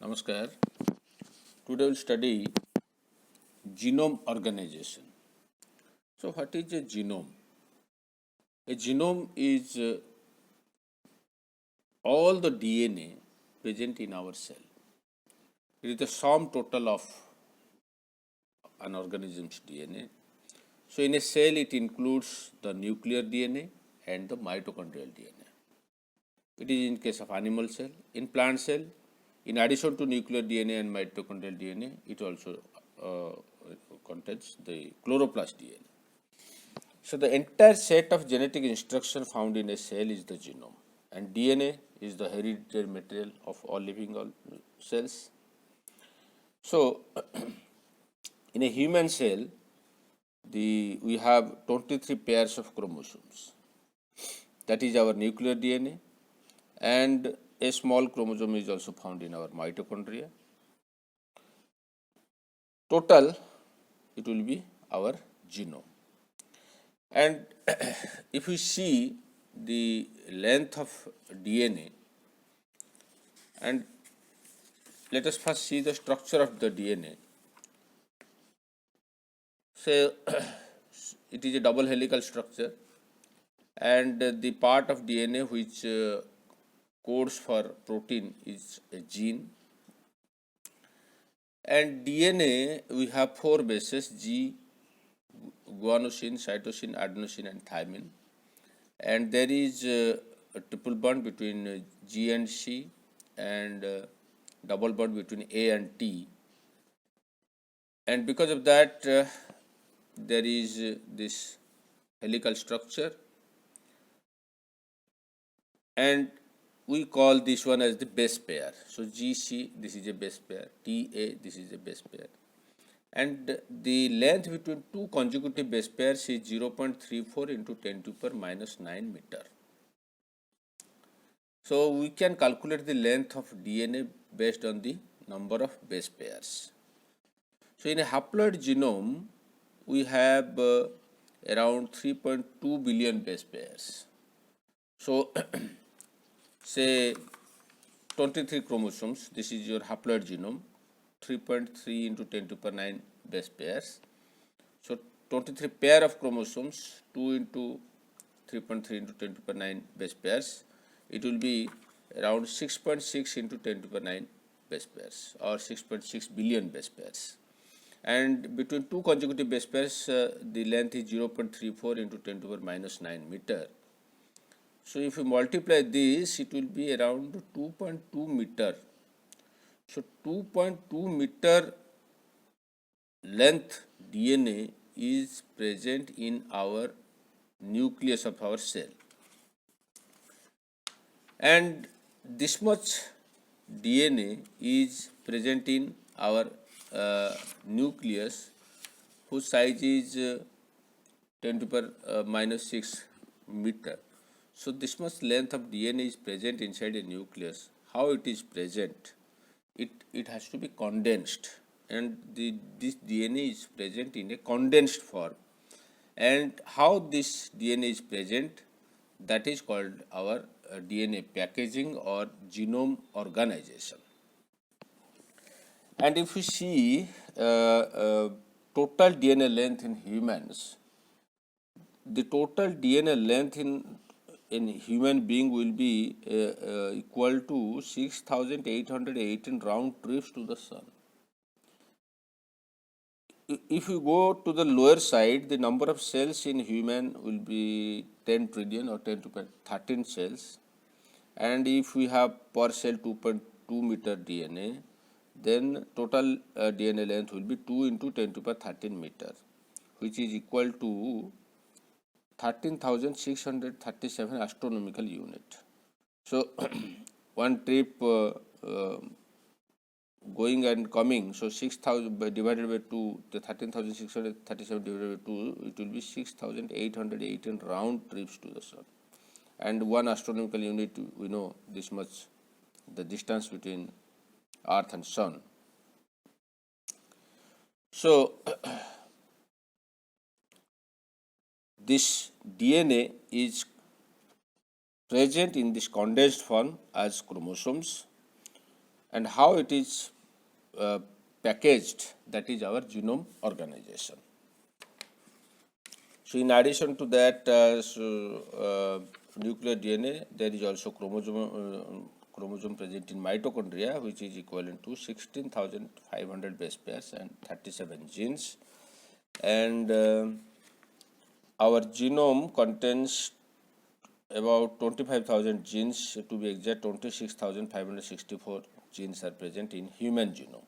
Namaskar. Today we'll study genome organization. So, what is a genome? A genome is all the DNA present in our cell. It is the sum total of an organism's DNA. So, in a cell, it includes the nuclear DNA and the mitochondrial DNA. It is in case of animal cell. In plant cell, in addition to nuclear DNA and mitochondrial DNA, it also contains the chloroplast DNA. So, the entire set of genetic instructions found in a cell is the genome, and DNA is the hereditary material of all living cells. So, in a human cell, we have 23 pairs of chromosomes. That is our nuclear DNA, and a small chromosome is also found in our mitochondria. Total, it will be our genome. And if we see the length of DNA, and let us first see the structure of the DNA. Say it is a double helical structure, and the part of DNA which codes for protein is a gene. And DNA, we have 4 bases: G, guanosine, cytosine, adenosine, and thymine. And there is a triple bond between G and C, and double bond between A and T. And because of that, there is this helical structure, and we call this one as the base pair. So, GC, this is a base pair, TA, this is a base pair, and the length between two consecutive base pairs is 0.34 into 10 to the power minus 9 meter. So, we can calculate the length of DNA based on the number of base pairs. So, in a haploid genome, we have around 3.2 billion base pairs. So, say 23 chromosomes, this is your haploid genome, 3.3 into 10 to the power 9 base pairs. So, 23 pair of chromosomes, 2 into 3.3 into 10 to the power 9 base pairs, it will be around 6.6 into 10 to the power 9 base pairs, or 6.6 billion base pairs. And between two consecutive base pairs, the length is 0.34 into 10 to the power minus 9 meter. So, if you multiply this, it will be around 2.2 meter. So, 2.2 meter length DNA is present in our nucleus of our cell, and this much DNA is present in our nucleus, whose size is 10 to the power minus 6 meter. So, this much length of DNA is present inside a nucleus. How it is present? It has to be condensed, and this DNA is present in a condensed form. And how this DNA is present, that is called our DNA packaging or genome organization. And if you see total DNA length in humans, the total DNA length in human being will be equal to 6,818 round trips to the sun. If you go to the lower side, the number of cells in human will be 10 trillion or 10 to the power 13 cells, and if we have per cell 2.2 meter DNA, then total DNA length will be 2 into 10 to the power 13 meter, which is equal to 13,637 astronomical unit. So, one trip going and coming, so 6,000 divided by 2, the 13,637 divided by 2, it will be 6,818 round trips to the sun. And one astronomical unit, we know this much, the distance between Earth and Sun. So, this DNA is present in this condensed form as chromosomes, and how it is packaged, that is our genome organization. So in addition to that nuclear DNA, there is also chromosome present in mitochondria, which is equivalent to 16,500 base pairs and 37 genes. And our genome contains about 25,000 genes, to be exact 26,564 genes are present in human genome.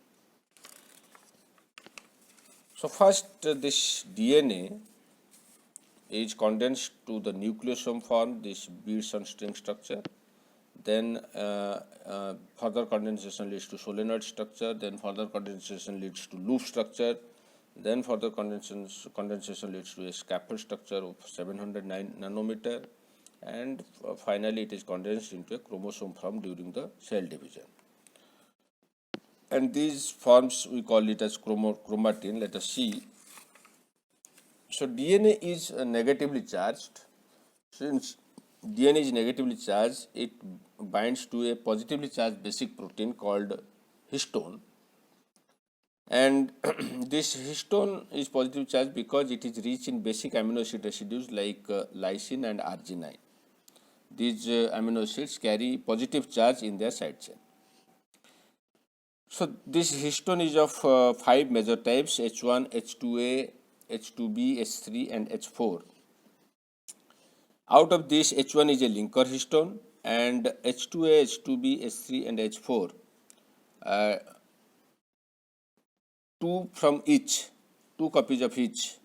So first this DNA is condensed to the nucleosome form, this beads on string structure. Then further condensation leads to solenoid structure, then further condensation leads to loop structure, then further condensation leads to a scaffold structure of 709 nanometer, and finally it is condensed into a chromosome form during the cell division. And these forms we call it as chromatin. Let us see. So DNA is negatively charged. Since DNA is negatively charged, it binds to a positively charged basic protein called histone, and this histone is positively charged because it is rich in basic amino acid residues like lysine and arginine. These amino acids carry positive charge in their side chain. So this histone is of 5 major types: H1, H2A, H2B, H3 and H4. Out of this, H1 is a linker histone, and H2A, H2B, H3 and H4, two copies of each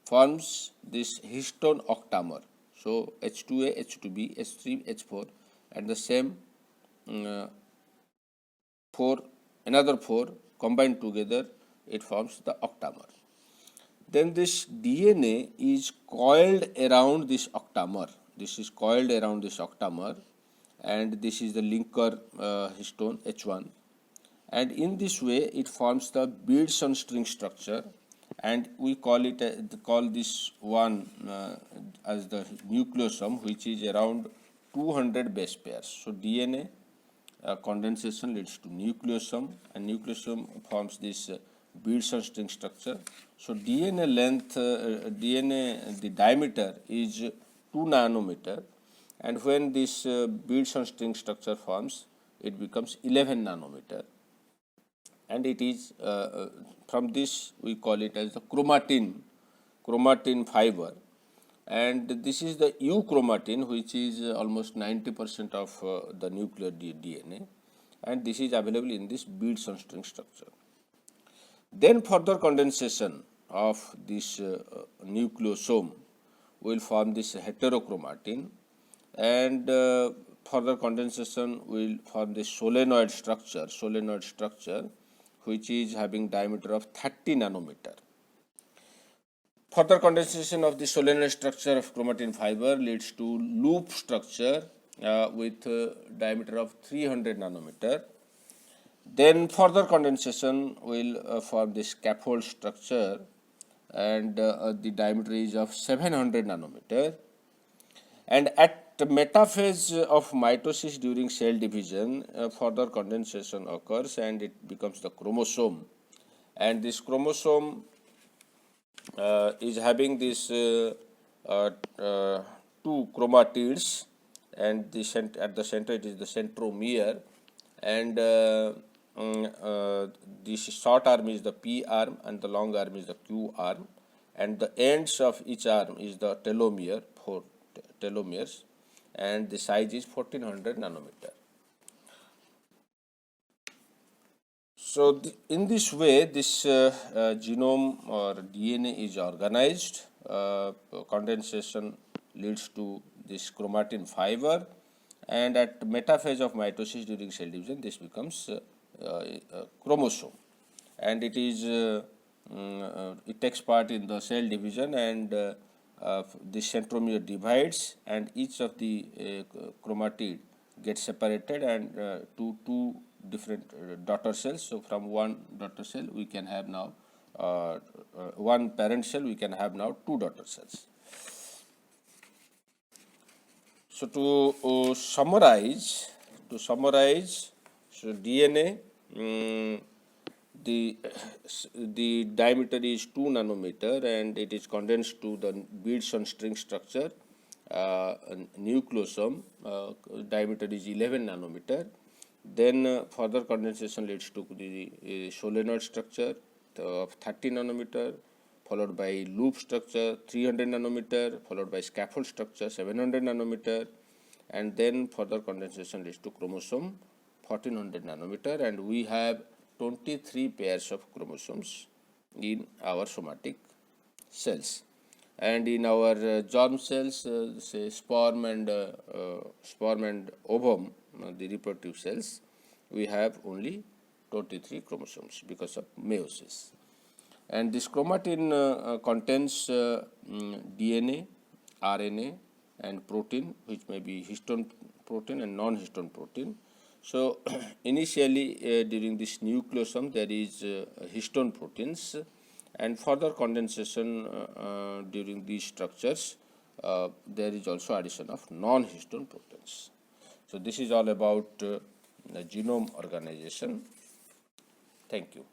forms this histone octamer. So H2A, H2B, H3, H4, and the same another 4 combined together, it forms the octamer. Then this DNA is coiled around this octamer. This is coiled around this octamer, and this is the linker histone H1. And in this way, it forms the beads on string structure, and we call this one as the nucleosome, which is around 200 base pairs. So DNA condensation leads to nucleosome, and nucleosome forms this beads on string structure. So DNA length, the diameter is 2 nanometer, and when this beads on string structure forms, it becomes 11 nanometer, and it is from this we call it as the chromatin fiber, and this is the euchromatin, which is almost 90% of the nuclear DNA, and this is available in this beads on string structure. Then further condensation of this nucleosome will form this heterochromatin, and further condensation will form this solenoid structure, which is having diameter of 30 nanometer. Further condensation of the solenoid structure of chromatin fiber leads to loop structure with diameter of 300 nanometer. Then further condensation will form the scaffold structure, and the diameter is of 700 nanometer. And at the metaphase of mitosis during cell division, further condensation occurs and it becomes the chromosome. And this chromosome is having this 2 chromatids, and at the center it is the centromere, and this short arm is the P arm and the long arm is the Q arm, and the ends of each arm is the telomere, 4 telomeres, and the size is 1400 nanometer. So in this way, this genome or DNA is organized. Condensation leads to this chromatin fiber, and at metaphase of mitosis during cell division, this becomes chromosome, and it is it takes part in the cell division, and the centromere divides, and each of the chromatid gets separated and to 2 different daughter cells. So from one daughter cell we can have now one parent cell, we can have now 2 daughter cells. So to summarize, So DNA, the diameter is 2 nanometer and it is condensed to the beads on string structure. Nucleosome diameter is 11 nanometer. Then further condensation leads to the solenoid structure of 30 nanometer, followed by loop structure 300 nanometer, followed by scaffold structure 700 nanometer, and then further condensation leads to chromosome 1400 nanometer, and we have 23 pairs of chromosomes in our somatic cells. And in our germ cells, say sperm and ovum, the reproductive cells, we have only 23 chromosomes because of meiosis. And this chromatin contains DNA, RNA, and protein, which may be histone protein and non-histone protein. So initially during this nucleosome there is histone proteins, and further condensation during these structures there is also addition of non-histone proteins. So this is all about the genome organization. Thank you.